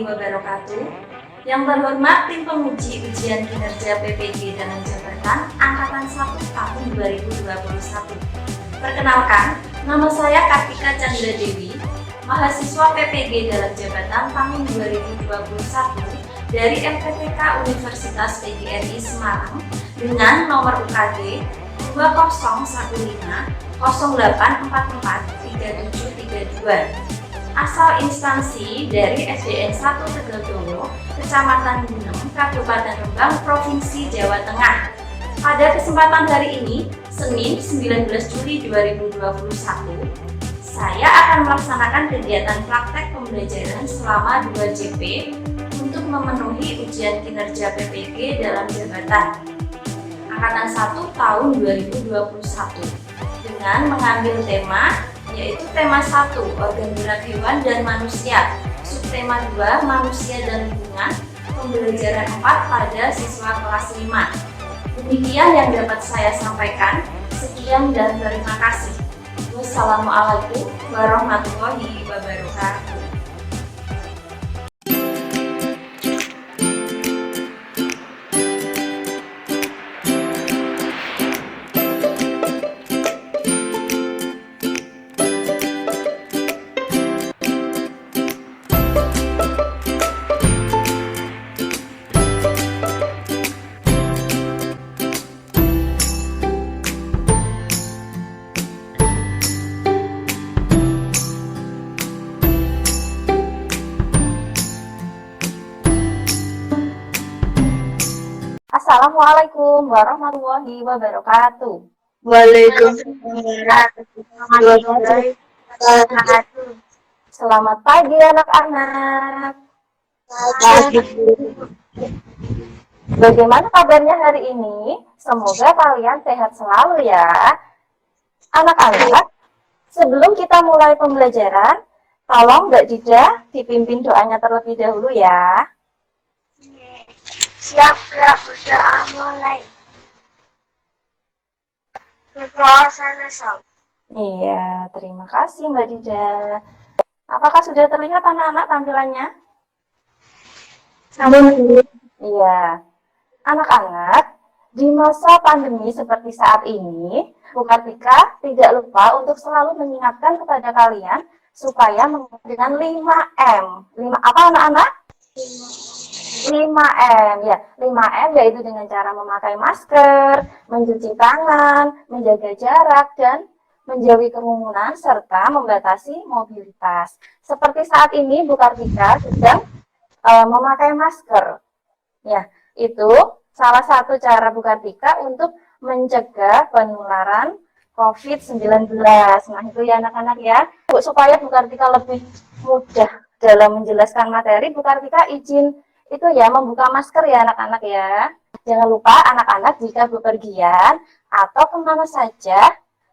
warahmatullahi wabarakatuh. Yang terhormat tim penguji ujian kinerja PPG dalam jabatan Angkatan 1 tahun 2021. Perkenalkan, nama saya Kartika Chandra Dewi, mahasiswa PPG dalam jabatan tahun 2021 dari FPTK Universitas PGRI Semarang dengan nomor UKD 2008443732. Asal instansi dari SDN 1 Tegaldowo, Kecamatan Gunem, Kabupaten Rembang, Provinsi Jawa Tengah. Pada kesempatan hari ini, Senin 19 Juli 2021, saya akan melaksanakan kegiatan praktek pembelajaran selama 2 JP untuk memenuhi ujian kinerja PPG dalam jabatan Angkatan 1 tahun 2021 dengan mengambil tema yaitu tema 1, organ gerak hewan dan manusia, subtema 2, manusia dan lingkungan, pembelajaran 4 pada siswa kelas 5. Demikian yang dapat saya sampaikan. Sekian dan terima kasih. Wassalamualaikum warahmatullahi wabarakatuh. Assalamualaikum warahmatullahi wabarakatuh. Waalaikumsalam. Selamat pagi anak-anak. Bagaimana kabarnya hari ini? Semoga kalian sehat selalu ya. Anak-anak, sebelum kita mulai pembelajaran, tolong Mbak Dida dipimpin doanya terlebih dahulu ya. Siap, udah mulai. Iya, terima kasih Mbak Dida. Apakah sudah terlihat anak-anak tampilannya? Iya. Anak-anak, di masa pandemi seperti saat ini, Bu Kartika tidak lupa untuk selalu mengingatkan kepada kalian supaya menggunakan 5M. 5 apa anak-anak? 5M ya, 5M yaitu dengan cara memakai masker, mencuci tangan, menjaga jarak, dan menjauhi kerumunan, serta membatasi mobilitas. Seperti saat ini Bu Kartika sedang memakai masker. Ya, itu salah satu cara Bu Kartika untuk mencegah penularan COVID-19. Nah, itu ya anak-anak ya. Supaya Bu Kartika lebih mudah dalam menjelaskan materi, Bu Kartika izin itu ya membuka masker ya anak-anak ya. Jangan lupa anak-anak jika bepergian atau kemana saja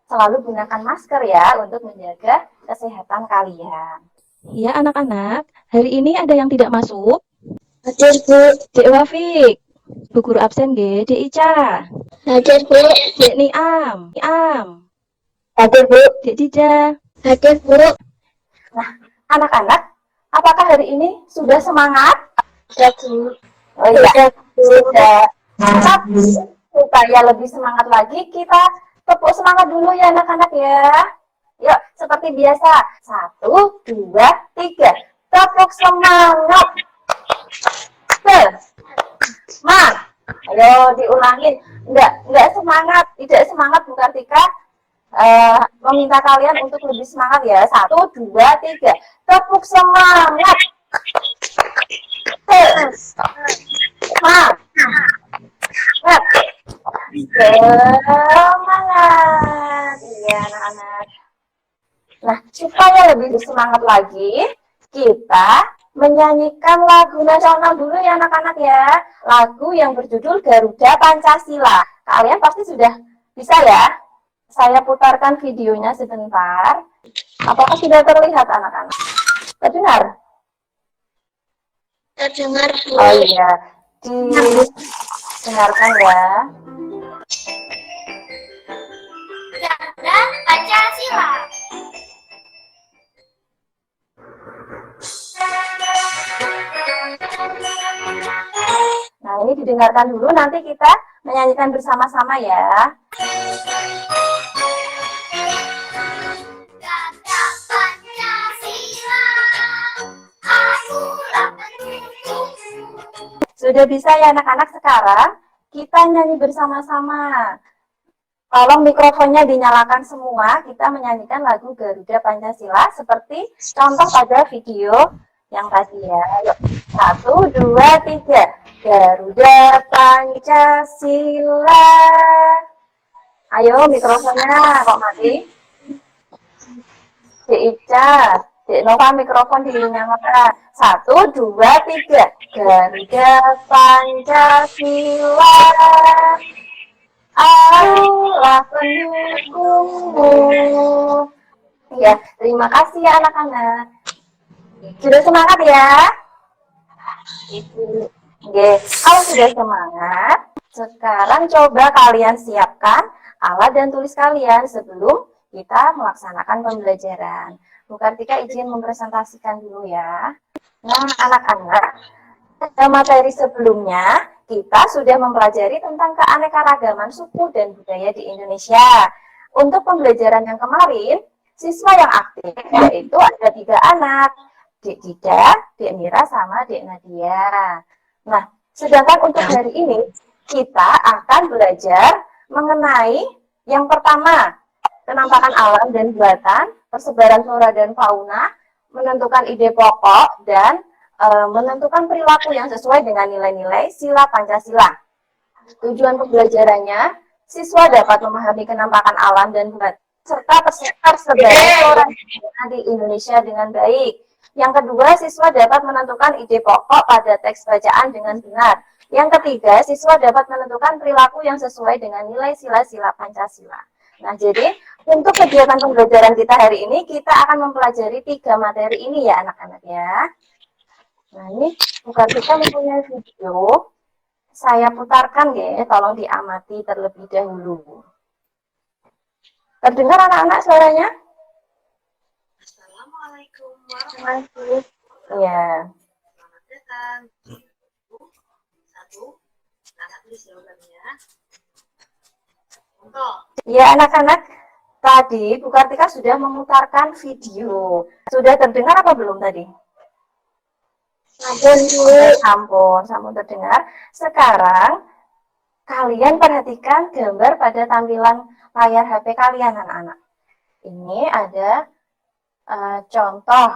selalu gunakan masker ya untuk menjaga kesehatan kalian. Ya anak-anak, hari ini ada yang tidak masuk? Hadir, Bu. Dek Wafik, Bu Guru absen nggih, Dek Ica. Hadir, Bu. Dek Niam. Hadir, Bu. Dek Dida. Hadir, Bu. Nah, anak-anak, apakah hari ini sudah semangat? Sudah, Bu. Oh iya, sudah. Supaya lebih semangat lagi, kita tepuk semangat dulu ya anak-anak ya. Yuk, seperti biasa. 1, 2, 3. Tepuk semangat. Semangat. Ayo diulangin. Enggak semangat. Tidak semangat Bu Kartika. Meminta kalian untuk lebih semangat ya. 1, 2, 3. Tepuk semangat. Semangat. Semangat. Iya anak-anak. Nah, supaya lebih semangat lagi, kita menyanyikan lagu nasional dulu ya anak-anak ya. Lagu yang berjudul Garuda Pancasila. Kalian pasti sudah bisa ya. Saya putarkan videonya sebentar. Apakah sudah terlihat anak-anak? Terdengar? Terdengar, Bu. Oh iya, didengarkan ya. Garuda Pancasila. didengarkan dulu, nanti kita menyanyikan bersama-sama ya. Gagah Pancasila, akulah pendukungmu. Sudah bisa ya anak-anak? Sekarang kita nyanyi bersama-sama. Tolong mikrofonnya dinyalakan semua, kita menyanyikan lagu Garuda Pancasila seperti contoh pada video yang tadi ya. Ayo, 1, 2, 3. Garuda Pancasila. Ayo mikrofonnya kok mati? Dek Ica, Dek Nova mikrofon dinyalakan. 1, 2, 3. Garuda Pancasila. Akulah pendukungmu. Ya, terima kasih ya anak-anak. Sudah semangat ya? Oke, kalau sudah semangat, sekarang coba kalian siapkan alat dan tulis kalian sebelum kita melaksanakan pembelajaran. Bu Kartika izin mempresentasikan dulu ya. Nah, anak-anak, pada materi sebelumnya, kita sudah mempelajari tentang keanekaragaman suku dan budaya di Indonesia. Untuk pembelajaran yang kemarin, siswa yang aktif yaitu ada 3 anak, Dek Dida, Dek Mira, sama Dek Nadia. Nah, sedangkan untuk hari ini, kita akan belajar mengenai yang pertama, penampakan alam dan buatan, persebaran flora dan fauna, menentukan ide pokok, dan menentukan perilaku yang sesuai dengan nilai-nilai sila Pancasila. Tujuan pembelajarannya, siswa dapat memahami kenampakan alam dan buatan serta persebaran flora di Indonesia dengan baik. Yang kedua, siswa dapat menentukan ide pokok pada teks bacaan dengan benar. Yang ketiga, siswa dapat menentukan perilaku yang sesuai dengan nilai sila-sila Pancasila. Nah, jadi untuk kegiatan pembelajaran kita hari ini, kita akan mempelajari 3 materi ini ya anak-anak ya. Nah, ini Bu Kartika mempunyai video. Saya putarkan ya, tolong diamati terlebih dahulu. Terdengar anak-anak suaranya? Assalamualaikum warahmatullahi wabarakatuh. Iya. Selamat datang. Satu, anak tulis jawabannya. Untuk Ya anak-anak, tadi Bu Kartika sudah memutarkan video. Sudah terdengar apa belum tadi? Ampun, sambung terdengar. Sekarang kalian perhatikan gambar pada tampilan layar HP kalian anak-anak. Ini ada contoh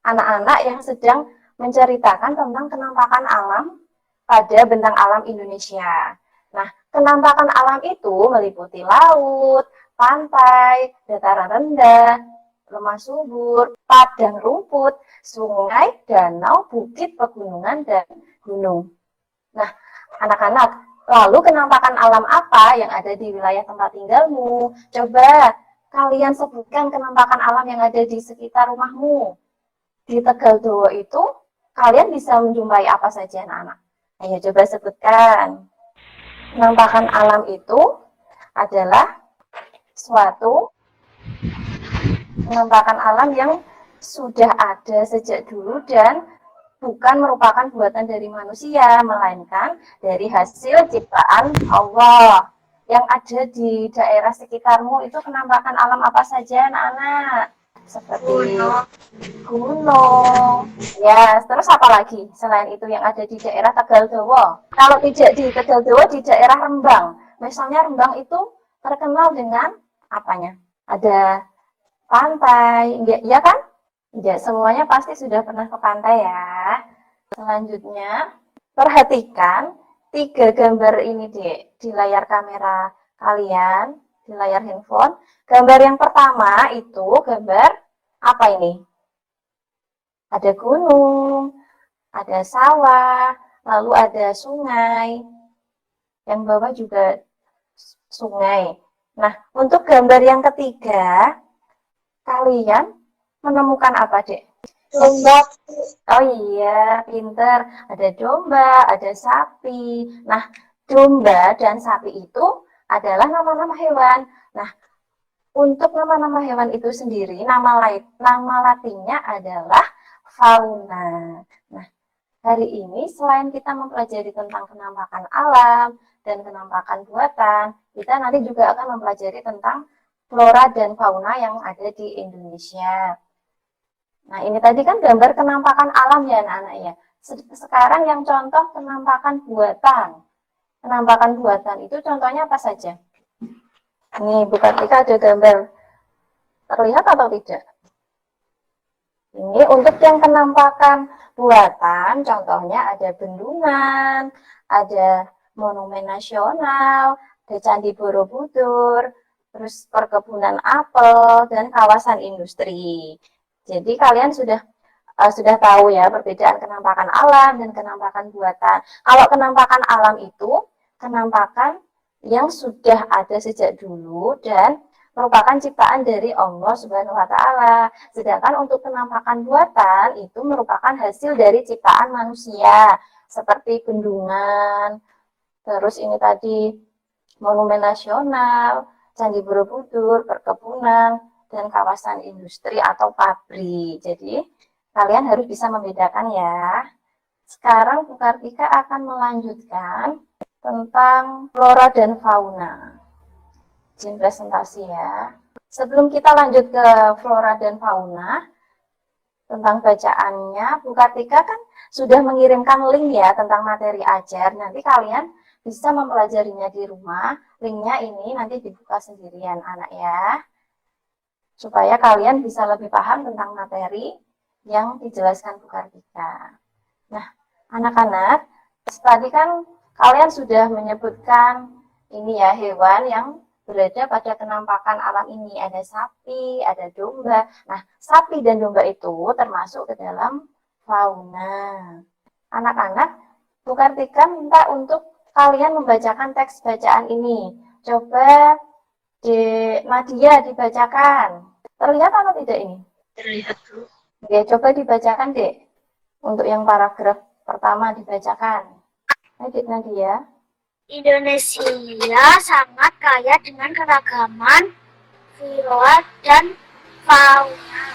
anak-anak yang sedang menceritakan tentang kenampakan alam pada bentang alam Indonesia. Nah, kenampakan alam itu meliputi laut, pantai, dataran rendah, lemah subur, padang rumput, sungai, danau, bukit, pegunungan, dan gunung. Nah, anak-anak, lalu kenampakan alam apa yang ada di wilayah tempat tinggalmu? Coba kalian sebutkan kenampakan alam yang ada di sekitar rumahmu. Di Tegal Dowo itu, kalian bisa menjumpai apa saja anak-anak? Ayo coba sebutkan. Penampakan alam itu adalah suatu penampakan alam yang sudah ada sejak dulu dan bukan merupakan buatan dari manusia, melainkan dari hasil ciptaan Allah. Yang ada di daerah sekitarmu itu penampakan alam apa saja anak-anak? Seperti gunung. Ya, terus apa lagi selain itu yang ada di daerah Tegal Dowo? Kalau tidak di Tegal Dowo, di daerah Rembang. Misalnya Rembang itu terkenal dengan apanya? Ada pantai, ya kan? Ya, semuanya pasti sudah pernah ke pantai ya. Selanjutnya, perhatikan 3 gambar ini di layar kamera kalian, di layar handphone. Gambar yang pertama itu gambar apa ini? Ada gunung, ada sawah, lalu ada sungai. Yang bawah juga sungai. Nah, untuk gambar yang ketiga, kalian menemukan apa, Dek? domba. Oh iya, pinter. Ada domba, ada sapi. Nah, domba dan sapi itu adalah nama-nama hewan. Nah, untuk nama-nama hewan itu sendiri, nama latinnya adalah fauna. Nah, hari ini selain kita mempelajari tentang kenampakan alam dan kenampakan buatan, kita nanti juga akan mempelajari tentang flora dan fauna yang ada di Indonesia. Nah, ini tadi kan gambar kenampakan alam ya anak-anak ya. Sekarang yang contoh kenampakan buatan. Kenampakan buatan itu contohnya apa saja? Nih, Bu Kartika ada gambar. Terlihat atau tidak? Ini untuk yang kenampakan buatan, contohnya ada bendungan, ada monumen nasional, ada Candi Borobudur, terus perkebunan apel, dan kawasan industri. Jadi kalian sudah tahu ya perbedaan kenampakan alam dan kenampakan buatan. Kalau kenampakan alam itu kenampakan yang sudah ada sejak dulu dan merupakan ciptaan dari Allah Subhanahu wa Ta'ala. Sedangkan untuk kenampakan buatan itu merupakan hasil dari ciptaan manusia, seperti bendungan, terus ini tadi monumen nasional, Candi Borobudur, perkebunan, dan kawasan industri atau pabrik. Jadi kalian harus bisa membedakan ya. Sekarang Bu Kartika akan melanjutkan tentang flora dan fauna. Izin presentasi ya. Sebelum kita lanjut ke flora dan fauna, tentang bacaannya, Bu Kartika kan sudah mengirimkan link ya tentang materi ajar. Nanti kalian bisa mempelajarinya di rumah. Linknya ini nanti dibuka sendirian anak ya. Supaya kalian bisa lebih paham tentang materi yang dijelaskan Bu Kartika. Nah, anak-anak, tadi kan kalian sudah menyebutkan ini ya hewan yang berada pada kenampakan alam ini. Ada sapi, ada domba. Nah, sapi dan domba itu termasuk ke dalam fauna. Anak-anak, Bu Kartika minta untuk kalian membacakan teks bacaan ini. Coba Dek Nadia dibacakan. Terlihat atau tidak ini? Terlihat, Bu. Oke, coba dibacakan, Dek. Untuk yang paragraf pertama dibacakan. Ayo, Dek Nadia. Indonesia sangat kaya dengan keragaman flora dan fauna.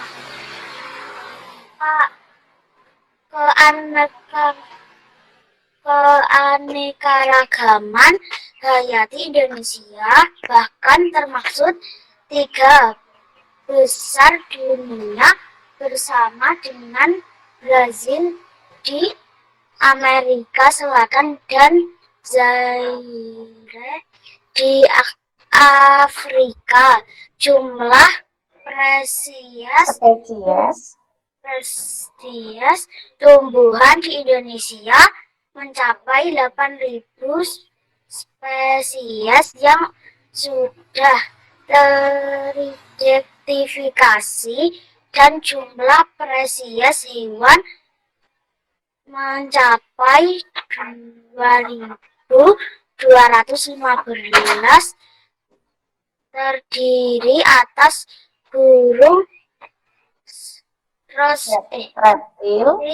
Keanekaragaman hayati Indonesia bahkan termaksud 3 besar dunia bersama dengan Brazil di Amerika Selatan dan Zaire di Afrika. Jumlah spesies tumbuhan di Indonesia mencapai 8.000 spesies yang sudah teridentifikasi dan jumlah spesies hewan mencapai 2.215, terdiri atas burung, reptil,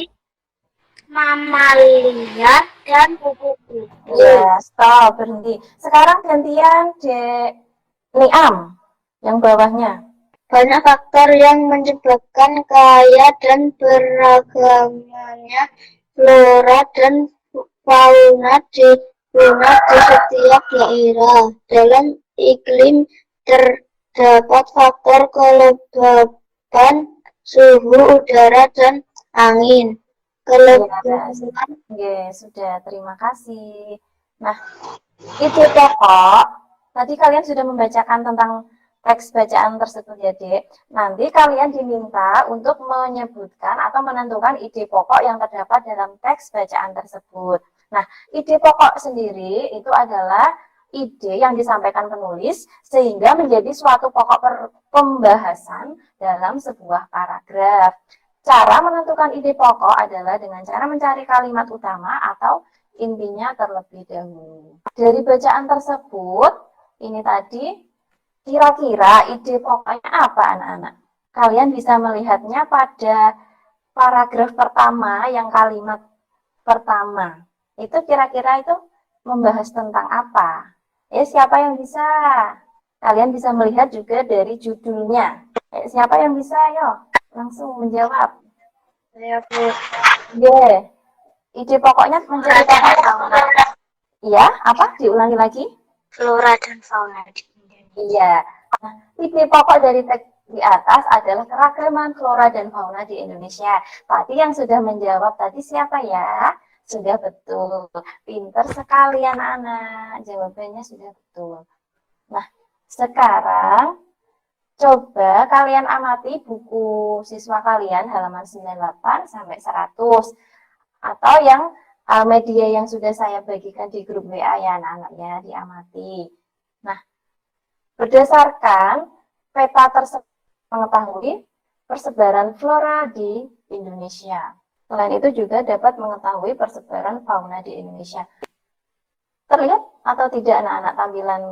mamalia, dan kupu-kupu. ya, stop, berhenti. Sekarang gantian Dek Niam yang bawahnya. Banyak faktor yang menyebabkan kaya dan beragamnya flora dan fauna di setiap daerah. Dalam iklim terdapat faktor kelembaban suhu udara dan angin. Oke, sudah, terima kasih. Nah, ide pokok, tadi kalian sudah membacakan tentang teks bacaan tersebut ya, Dek. Nanti kalian diminta untuk menyebutkan atau menentukan ide pokok yang terdapat dalam teks bacaan tersebut. Nah, ide pokok sendiri itu adalah ide yang disampaikan penulis sehingga menjadi suatu pokok pembahasan dalam sebuah paragraf. Cara menentukan ide pokok adalah dengan cara mencari kalimat utama atau intinya terlebih dahulu. Dari bacaan tersebut, ini tadi kira-kira ide pokoknya apa anak-anak? Kalian bisa melihatnya pada paragraf pertama yang kalimat pertama. Itu kira-kira itu membahas tentang apa? Siapa yang bisa? Kalian bisa melihat juga dari judulnya. Siapa yang bisa? Ayo, langsung menjawab. Saya, Bu. Ide pokoknya menceritakan fauna. iya, apa? Diulangi lagi? Flora dan fauna di Indonesia. Iya. Nah, ide pokok dari teks di atas adalah keragaman flora dan fauna di Indonesia. Tadi yang sudah menjawab tadi siapa ya? Sudah betul. Pinter sekali anak-anak. Jawabannya sudah betul. Nah, sekarang coba kalian amati buku siswa kalian halaman 98 sampai 100 atau yang media yang sudah saya bagikan di grup WA ya anak-anak ya, diamati. Nah, berdasarkan peta tersebut mengetahui persebaran flora di Indonesia. Selain itu juga dapat mengetahui persebaran fauna di Indonesia. Terlihat atau tidak anak-anak tampilan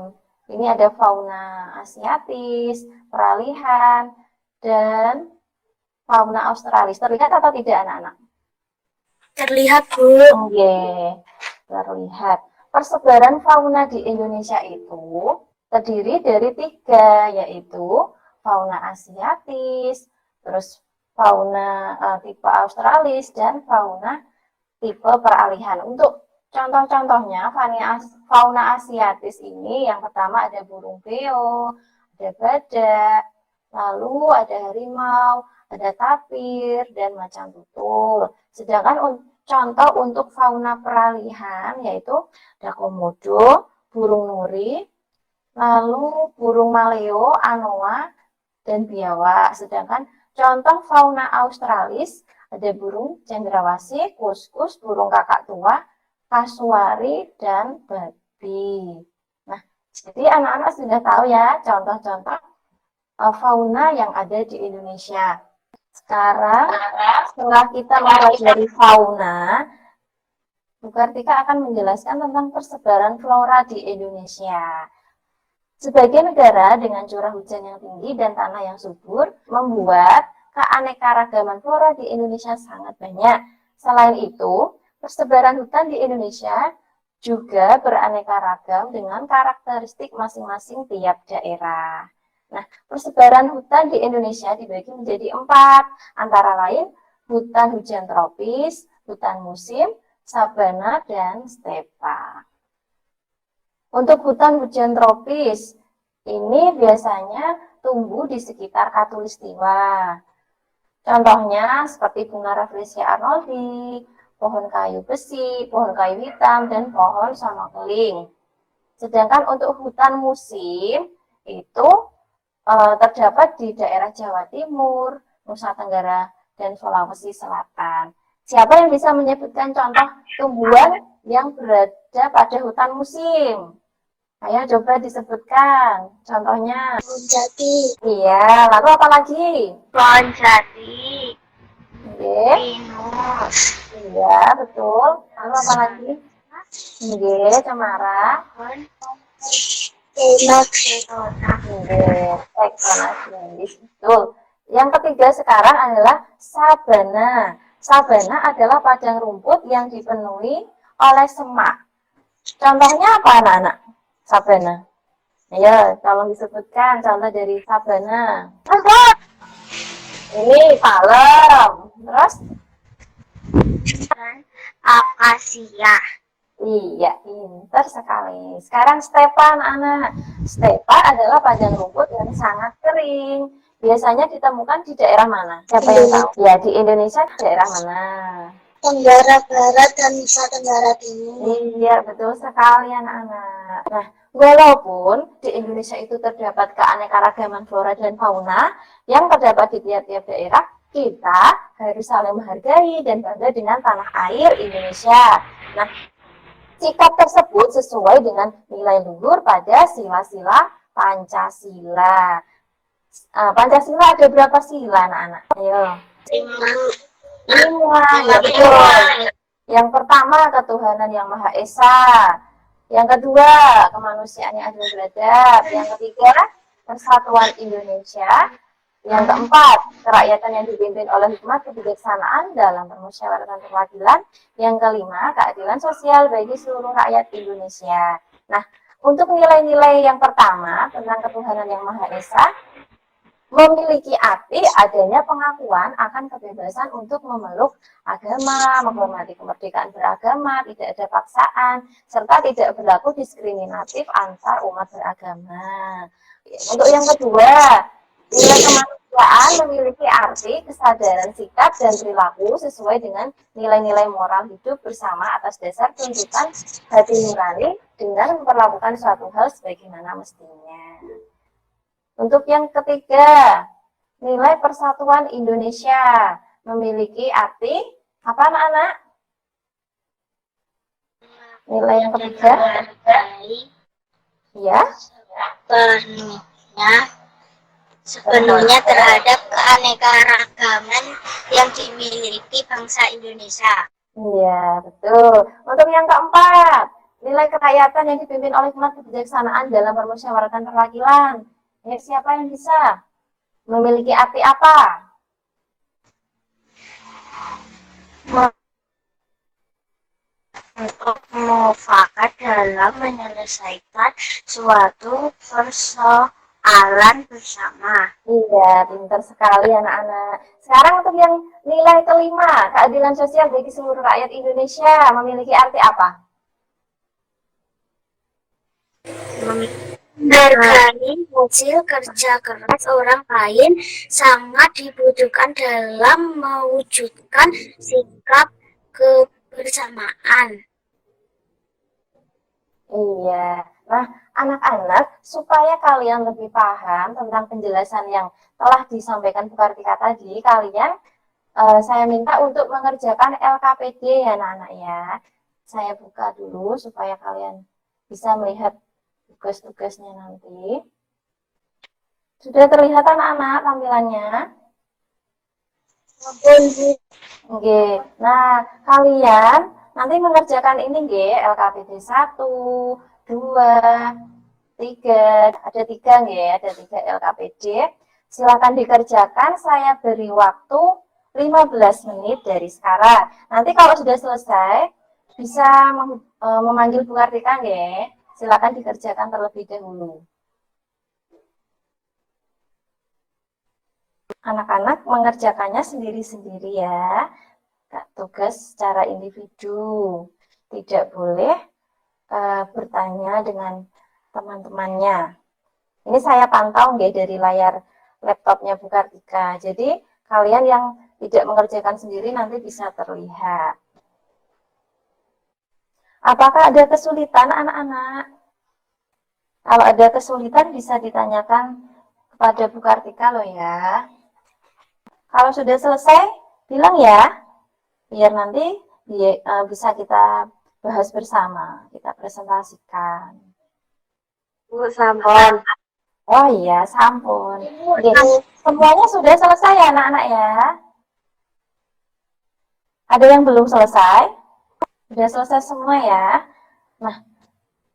ini ada fauna asiatis, peralihan, dan fauna australis. Terlihat atau tidak anak-anak? Terlihat, Bu. Oke, terlihat. Persebaran fauna di Indonesia itu terdiri dari 3, yaitu fauna asiatis, terus fauna tipe australis, dan fauna tipe peralihan. Untuk contoh-contohnya, fauna asiatis ini yang pertama ada burung beo, ada badak, lalu ada harimau, ada tapir, dan macan tutul. Sedangkan contoh untuk fauna peralihan yaitu ada komodo, burung nuri, lalu burung maleo, anoa, dan biawak. Sedangkan contoh fauna australis ada burung cendrawasih, kuskus, burung kakak tua, kasuari, dan babi. Nah, jadi anak-anak sudah tahu ya contoh-contoh fauna yang ada di Indonesia. Sekarang, setelah kita mempelajari fauna, Bu Kartika akan menjelaskan tentang persebaran flora di Indonesia. Sebagai negara dengan curah hujan yang tinggi dan tanah yang subur, membuat keanekaragaman flora di Indonesia sangat banyak. Selain itu, persebaran hutan di Indonesia juga beraneka ragam dengan karakteristik masing-masing tiap daerah. Nah, persebaran hutan di Indonesia dibagi menjadi 4, antara lain hutan hujan tropis, hutan musim, sabana, dan stepa. Untuk hutan hujan tropis, ini biasanya tumbuh di sekitar Katulistiwa. Contohnya seperti bunga Rafflesia arnoldi, pohon kayu besi, pohon kayu hitam, dan pohon sono keling. Sedangkan untuk hutan musim itu terdapat di daerah Jawa Timur, Nusa Tenggara, dan Sulawesi Selatan. Siapa yang bisa menyebutkan contoh tumbuhan yang berada pada hutan musim? Ayo coba disebutkan contohnya. Pohon jati, Iya, lalu apa lagi? Pohon jati, Oke, pinus, iya betul. Lalu apa lagi? Oke, cemara. pohon enak, Tektonalis, betul. Yang ketiga sekarang adalah sabana. Sabana adalah padang rumput yang dipenuhi oleh semak. Contohnya apa anak-anak? Sabana. Ayo, tolong disebutkan contoh dari sabana. Ini palem. Terus? akasia. Iya, pinter sekali. Sekarang stepa anak-anak. Stepa adalah padang rumput yang sangat kering. Biasanya ditemukan di daerah mana? Siapa yang tahu? Ya, di Indonesia daerah mana? Tenggara Barat dan Nusa Tenggara Timur. Iya, betul sekali anak-anak. Nah, walaupun di Indonesia itu terdapat keanekaragaman flora dan fauna yang terdapat di tiap-tiap daerah, kita harus saling menghargai dan bangga dengan tanah air Indonesia. Nah, sikap tersebut sesuai dengan nilai luhur pada sila-sila Pancasila. Pancasila ada berapa sila anak-anak? Ayo. 5, ya betul. Yang pertama, ketuhanan yang Maha Esa. Yang kedua, kemanusiaan yang adil beradab. Yang ketiga, persatuan Indonesia. Yang keempat, kerakyatan yang dipimpin oleh hikmat kebijaksanaan dalam permusyawaratan perwakilan. Yang kelima, keadilan sosial bagi seluruh rakyat Indonesia. Nah, untuk nilai-nilai yang pertama tentang ketuhanan yang Maha Esa, Memiliki arti adanya pengakuan akan kebebasan untuk memeluk agama, menghormati kemerdekaan beragama, tidak ada paksaan, serta tidak berlaku diskriminatif antar umat beragama. Untuk yang kedua, nilai kemanusiaan memiliki arti kesadaran sikap dan perilaku sesuai dengan nilai-nilai moral hidup bersama atas dasar tuntutan hati nurani dengan memperlakukan suatu hal sebagaimana mestinya. Untuk yang ketiga, nilai persatuan Indonesia memiliki arti apa anak-anak? Nilai yang ketiga, ya, sepenuhnya terhadap keanekaragaman yang dimiliki bangsa Indonesia. iya betul. Untuk yang keempat, nilai kerakyatan yang dipimpin oleh hikmat kebijaksanaan dalam permusyawaratan perwakilan. Ya, siapa yang bisa? Memiliki arti apa? Untuk mufakat dalam menyelesaikan suatu persoalan bersama. Iya, pintar sekali anak-anak. Sekarang untuk yang nilai kelima, keadilan sosial bagi seluruh rakyat Indonesia memiliki arti apa? Menghargai hasil kerja keras orang lain sangat dibutuhkan dalam mewujudkan sikap kebersamaan. Iya. Nah, anak-anak, supaya kalian lebih paham tentang penjelasan yang telah disampaikan Bu Kartika tadi, kalian saya minta untuk mengerjakan LKPD ya anak-anak ya. Saya buka dulu supaya kalian bisa melihat tugas-tugasnya nanti. Sudah terlihat anak-anak tampilannya? Oke. Nah, kalian nanti mengerjakan ini nggih, LKPD 1, 2, 3, ada 3 nggih, ada 3 LKPD. Silakan dikerjakan, saya beri waktu 15 menit dari sekarang. Nanti kalau sudah selesai, bisa memanggil Bu Kartika nggih. Silakan dikerjakan terlebih dahulu. Anak-anak mengerjakannya sendiri-sendiri ya. Tugas secara individu. Tidak boleh bertanya dengan teman-temannya. Ini saya pantau nggih dari layar laptopnya Bu Kartika. Jadi kalian yang tidak mengerjakan sendiri nanti bisa terlihat. Apakah ada kesulitan anak-anak? Kalau ada kesulitan bisa ditanyakan kepada Bu Kartika loh ya. Kalau sudah selesai, bilang ya, biar nanti bisa kita bahas bersama, kita presentasikan. Bu, sampun. Oh iya, sampun. Oke, semuanya sudah selesai ya anak-anak ya? Ada yang belum selesai? Sudah selesai semua ya? Nah,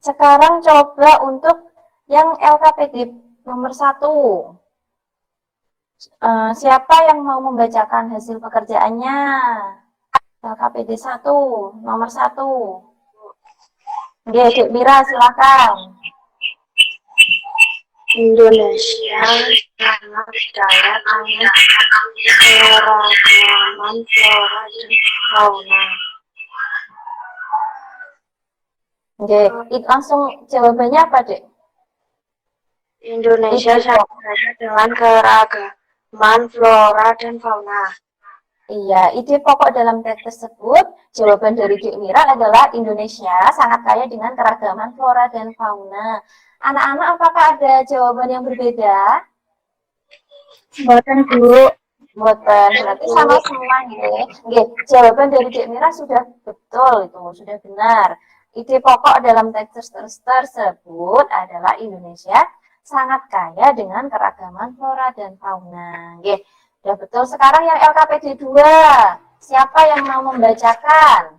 sekarang coba untuk yang LKPD nomor 1. Siapa yang mau membacakan hasil pekerjaannya? LKPD 1, nomor 1. Oke, Dek Mira silakan. Indonesia sangat kaya akan keragaman flora dan fauna. Oke, langsung jawabannya apa, Dek? Indonesia sangat kaya dengan keragaman flora dan fauna. Iya, ide pokok dalam teks tersebut, jawaban dari Dek Mira adalah Indonesia sangat kaya dengan keragaman flora dan fauna. Anak-anak, apakah ada jawaban yang berbeda? Buatan Bu. Boten, berarti sama semua ya. Oke, jawaban dari Dek Mira sudah betul itu, sudah benar. Ide pokok dalam teks tersebut adalah Indonesia sangat kaya dengan keragaman flora dan fauna. Oke, sudah betul. Sekarang yang LKPD 2, siapa yang mau membacakan?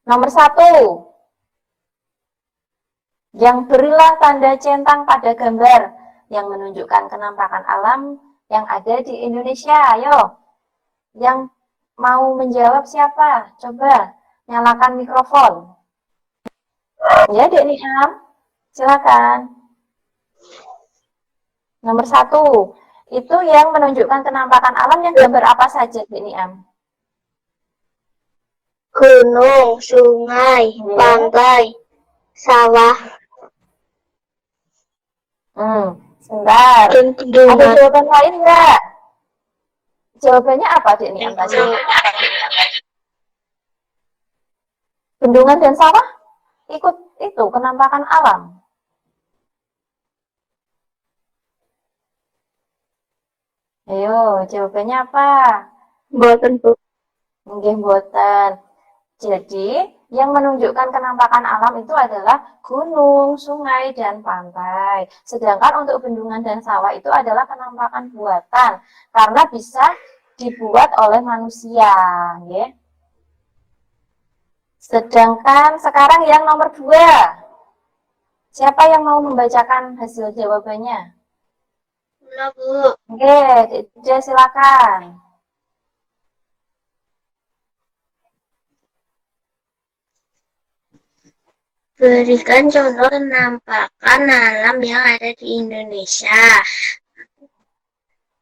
Nomor 1. Yang berilah tanda centang pada gambar yang menunjukkan kenampakan alam yang ada di Indonesia. Ayo, yang mau menjawab siapa? Coba nyalakan mikrofon. Ya, Dek Niam, silakan. Nomor 1, itu yang menunjukkan penampakan alam yang gambar apa saja, Dek Niam? Gunung, sungai, pantai, sawah, Sebentar. dan Ada bendungan. jawaban lain nggak? Jawabannya apa, Dek Niam tadi? Bendungan dan sawah? Ikut itu, penampakan alam. Ayo, jawabannya apa? Mboten, Bu. Nggih mboten. Jadi, yang menunjukkan penampakan alam itu adalah gunung, sungai, dan pantai. Sedangkan untuk bendungan dan sawah itu adalah penampakan buatan, karena bisa dibuat oleh manusia. Ya. Sedangkan sekarang yang nomor 2. Siapa yang mau membacakan hasil jawabannya? Mula, Bu. Oke, Dede silakan. Berikan contoh penampakan alam yang ada di Indonesia.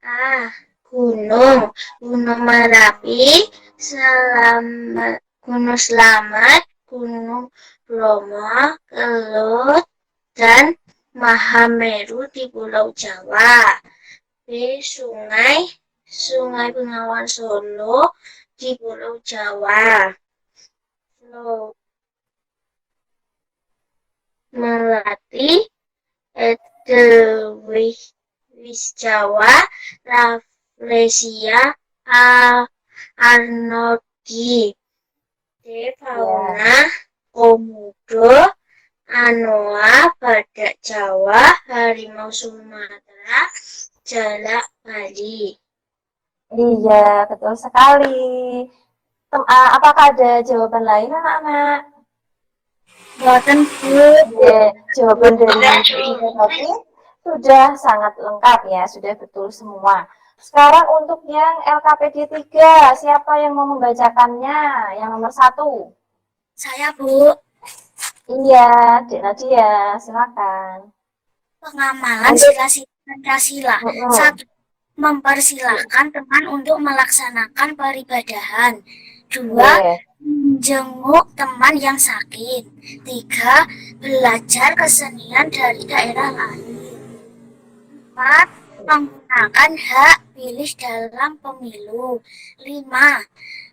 A. Gunung, Gunung Merapi, Gunung Slamet, Gunung Bromo, Kelut, dan Mahameru di Pulau Jawa. B. Sungai, Sungai Bengawan Solo di Pulau Jawa. Melati, Edelweiss Jawa, Rafflesia Arnoldi, D. Fauna, Komodo, Anoa, Badak Jawa, Harimau Sumatera, Jalak Bali. Iya, betul sekali. Apakah ada jawaban lain, anak-anak? Boten, Bu. Jawaban dari Ibu tadi sudah sangat lengkap ya, sudah betul semua. Sekarang untuk yang LKPD 3, siapa yang mau membacakannya? Yang nomor 1. Saya, Bu. Iya, Dek Nadia, silakan. Pengamalan sila-sila Pancasila. 1. Mempersilahkan teman untuk melaksanakan peribadahan. 2. Menjenguk teman yang sakit. 3. Belajar kesenian dari daerah lain. 4. Menggunakan hak pilih dalam pemilu. 5.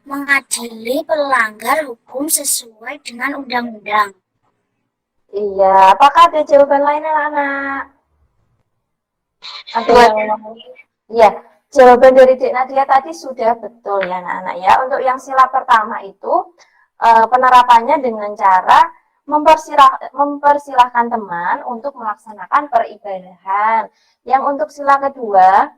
Mengadili pelanggar hukum sesuai dengan undang-undang. Iya, apakah ada jawaban lain, anak-anak? Ada yang Iya, jawaban dari Dek Nadia tadi sudah betul ya anak-anak ya. Untuk yang sila pertama itu penerapannya dengan cara mempersilahkan teman untuk melaksanakan peribadahan. Yang untuk sila kedua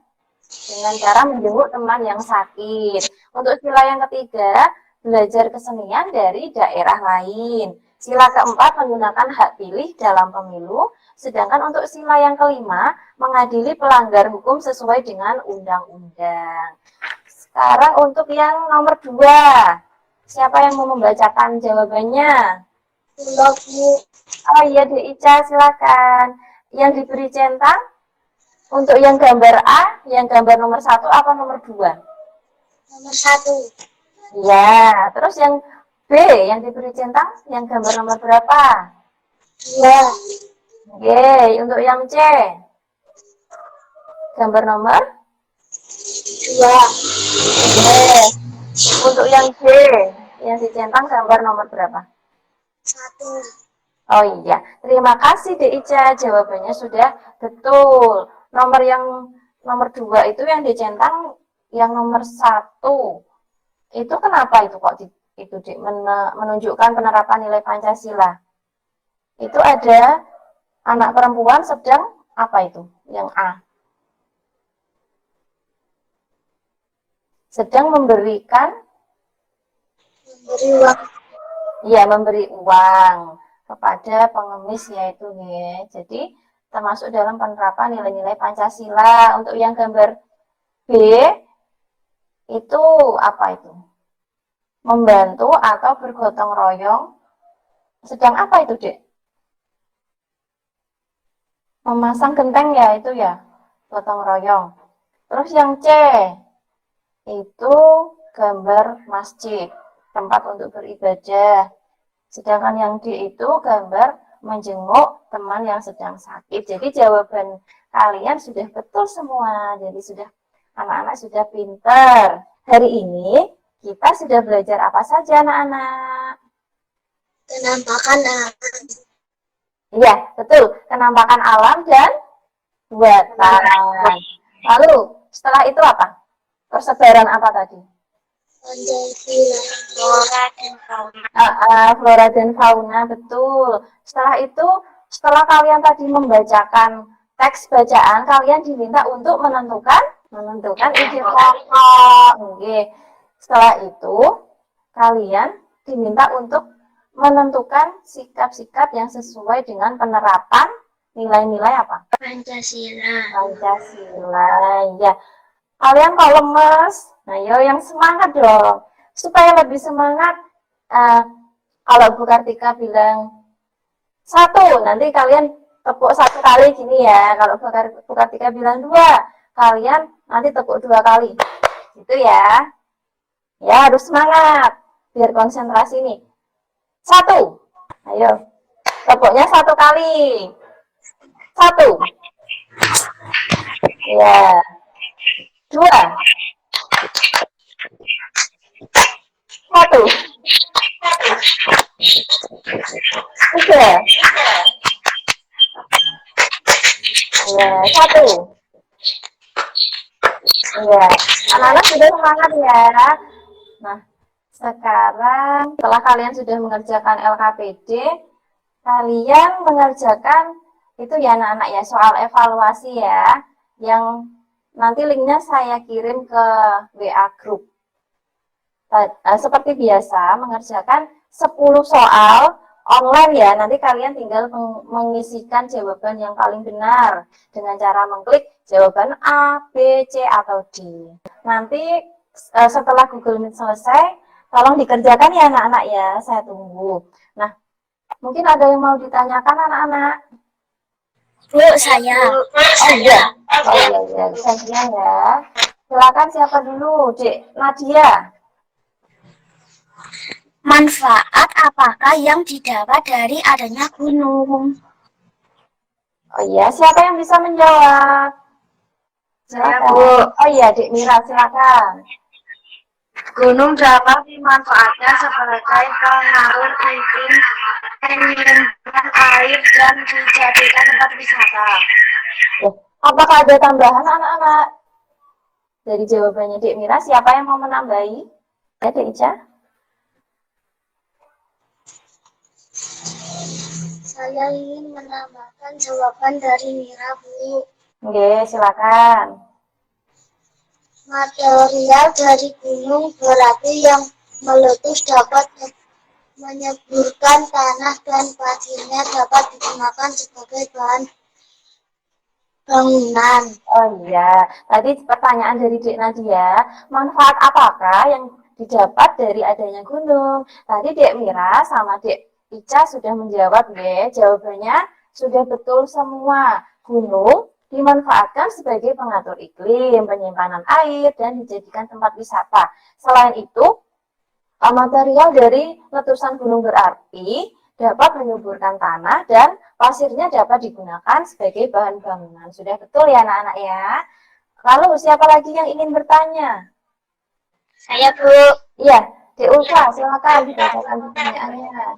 dengan cara menjenguk teman yang sakit. Untuk sila yang ketiga, belajar kesenian dari daerah lain. Sila keempat, menggunakan hak pilih dalam pemilu. Sedangkan untuk sila yang kelima, mengadili pelanggar hukum sesuai dengan undang-undang. Sekarang untuk yang nomor 2. Siapa yang mau membacakan jawabannya? Oh iya, Dek Ica, silakan. Yang diberi centang? Untuk yang gambar A, yang gambar nomor 1 apa nomor 2? Nomor 1. Ya, terus yang B, yang diberi centang, yang gambar nomor berapa? 2. Oke, untuk yang C, gambar nomor? 2. Oke, untuk yang D, yang dicentang gambar nomor berapa? 1. Oh iya, terima kasih Dek Ica, jawabannya sudah betul. Nomor 2 itu yang dicentang yang nomor 1. Itu kenapa itu kok itu Dek, menunjukkan penerapan nilai Pancasila? Itu ada anak perempuan sedang apa itu? Yang A. Sedang memberikan Memberi uang. ya memberi uang kepada pengemis yaitu ya. Jadi termasuk dalam penerapan nilai-nilai Pancasila. Untuk yang gambar B itu apa itu? Membantu atau bergotong royong. Sedang apa itu, Dek? Memasang genteng ya itu ya. gotong royong. Terus yang C itu gambar masjid, tempat untuk beribadah. Sedangkan yang D itu gambar menjenguk teman yang sedang sakit. Jadi jawaban kalian sudah betul semua. Jadi sudah anak-anak sudah pintar. Hari ini kita sudah belajar apa saja anak-anak? Penampakan alam. Iya, betul. Penampakan alam dan buatan. Lalu setelah itu apa? Persebaran apa tadi? Pancasila. Flora dan fauna. Flora dan fauna, betul. Setelah itu, setelah kalian tadi membacakan teks bacaan, kalian diminta untuk menentukan ide pokok. Oke. Setelah itu, kalian diminta untuk menentukan sikap-sikap yang sesuai dengan penerapan nilai-nilai apa? Pancasila. Pancasila, ya. Kalian kalau lemes, nah yo yang semangat dong. Supaya lebih semangat, kalau Bu Kartika bilang 1, nanti kalian tepuk 1 kali gini ya. Kalau Bu Kartika bilang 2, kalian nanti tepuk 2 kali. Gitu ya. Ya harus semangat, biar konsentrasi nih. 1, ayo, tepuknya 1 kali. 1, ya. 2, 1, 3, ya, 1. Ya, anak-anak sudah semangat ya. Nah, sekarang setelah kalian sudah mengerjakan LKPD, kalian mengerjakan itu ya anak-anak ya, soal evaluasi ya, yang nanti linknya saya kirim ke WA group. Seperti biasa, mengerjakan 10 soal online ya. Nanti kalian tinggal mengisikan jawaban yang paling benar dengan cara mengklik jawaban A, B, C, atau D. Nanti setelah Google Meet selesai, tolong dikerjakan ya anak-anak ya, saya tunggu. Nah, mungkin ada yang mau ditanyakan anak-anak? Bu, saya. Oh iya, saya ya. Silakan siapa dulu, Dek Nadia. Manfaat apakah yang didapat dari adanya gunung? Oh iya, siapa yang bisa menjawab? Silakan. Bu. Oh iya, Dek Mira, silakan. Gunung dapat dimanfaatkan sebagai pengatur iklim, penyimpanan air, dan dijadikan tempat wisata. Apakah ada tambahan anak-anak? Dari jawabannya Dek Mira, siapa yang mau menambahi? Ya, Dek Ica. Saya ingin menambahkan jawaban dari Mira, Bu. Oke, silakan. Material dari gunung berapi yang meletus dapat menyuburkan tanah dan pasirnya dapat digunakan sebagai bahan bangunan. Oh iya, tadi pertanyaan dari Dek Nadia, manfaat apakah yang didapat dari adanya gunung? Tadi Dek Mira sama Dek Ica sudah menjawab ya, jawabannya sudah betul semua. Gunung dimanfaatkan sebagai pengatur iklim, penyimpanan air, dan dijadikan tempat wisata. Selain itu, material dari letusan gunung berapi dapat menyuburkan tanah dan pasirnya dapat digunakan sebagai bahan bangunan. Sudah betul ya anak-anak ya? Lalu siapa lagi yang ingin bertanya? Saya, Bu. Iya, Dek Ulfa, silakan dibacakan pertanyaannya.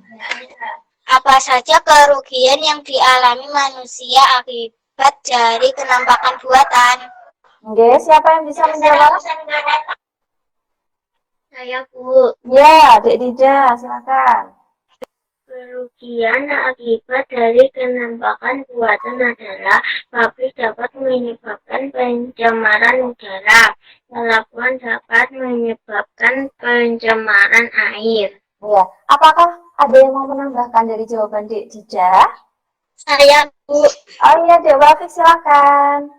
Apa saja kerugian yang dialami manusia akibat dari penampakan buatan? Oke, siapa yang bisa menjawab? Saya, Bu. Ya, Dek Dija, silakan. Kerugian akibat dari penampakan buatan adalah pabrik dapat menyebabkan pencemaran udara, pelabuhan dapat menyebabkan pencemaran air. Ya, apakah ada yang mau menambahkan dari jawaban Dek Dija? Saya, Bu. Oh iya, Dek Wafik, silakan.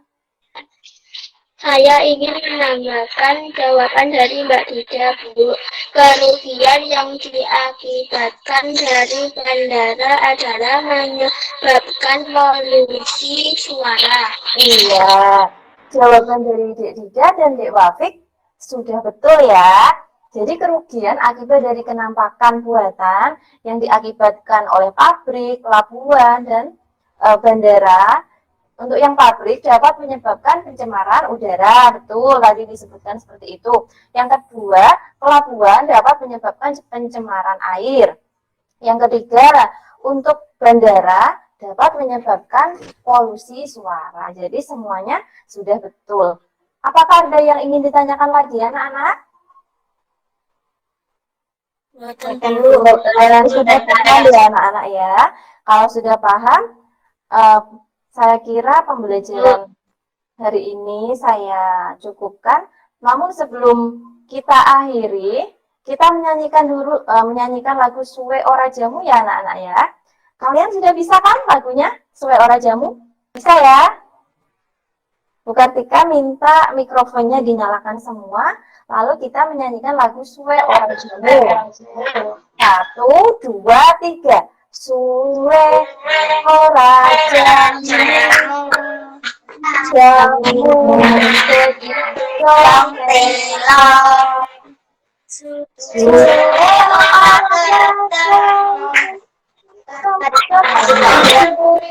Saya ingin menambahkan jawaban dari Mbak Dija, Bu. Kerugian yang diakibatkan dari bandara adalah menyebabkan polusi suara. Iya, Jawaban dari Dek Dida dan Dek Wafik sudah betul ya. Jadi kerugian akibat dari kenampakan buatan yang diakibatkan oleh pabrik, pelabuhan, dan bandara. Untuk yang pabrik dapat menyebabkan pencemaran udara, betul tadi disebutkan seperti itu. Yang kedua, pelabuhan dapat menyebabkan pencemaran air. Yang ketiga, untuk bandara dapat menyebabkan polusi suara. Jadi semuanya sudah betul. Apakah ada yang ingin ditanyakan lagi anak-anak? Sudah paham ya anak-anak ya. Kalau sudah paham, saya kira pembelajaran hari ini saya cukupkan. Namun sebelum kita akhiri, kita menyanyikan lagu Suwe Ora Jamu ya anak-anak ya. Kalian sudah bisa kan lagunya Suwe Ora Jamu? Bisa ya? Bu Kartika minta mikrofonnya dinyalakan semua, lalu kita menyanyikan lagu Suwe Ora Jamu. 1, 2, 3. Suwe ora jamu, jamu sedang tela. Suwe ora jamu,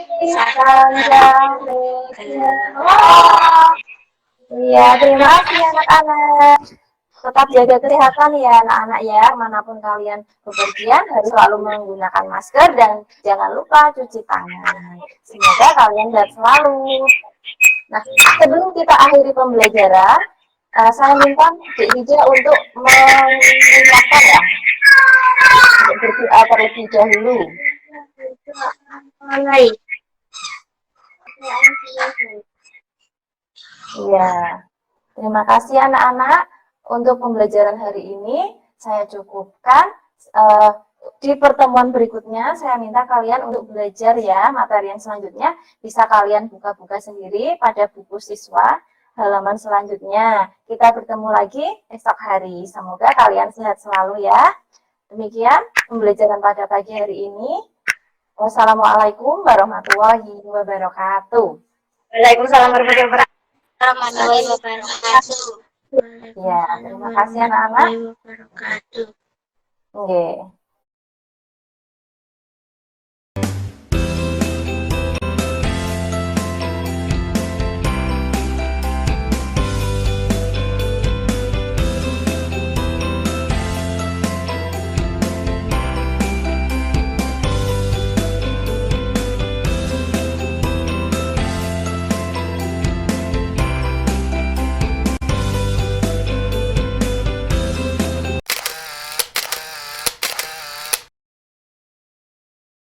ya, terima kasih anak-anak. Tetap jaga kesehatan ya anak-anak ya. Manapun kalian bepergian harus selalu menggunakan masker dan jangan lupa cuci tangan. Semoga kalian sehat selalu. Nah, sebelum kita akhiri pembelajaran, saya minta Dek Dija untuk mengingatkan ya, untuk berdoa terlebih dahulu. Ya, terima kasih anak-anak. Untuk pembelajaran hari ini saya cukupkan. Di pertemuan berikutnya saya minta kalian untuk belajar ya materi yang selanjutnya. Bisa kalian buka-buka sendiri pada buku siswa halaman selanjutnya. Kita bertemu lagi esok hari. Semoga kalian sehat selalu ya. Demikian pembelajaran pada pagi hari ini. Wassalamualaikum warahmatullahi wabarakatuh. Waalaikumsalam warahmatullahi wabarakatuh. Ya, terima kasih anak-anak. Wabarakatuh. Oke.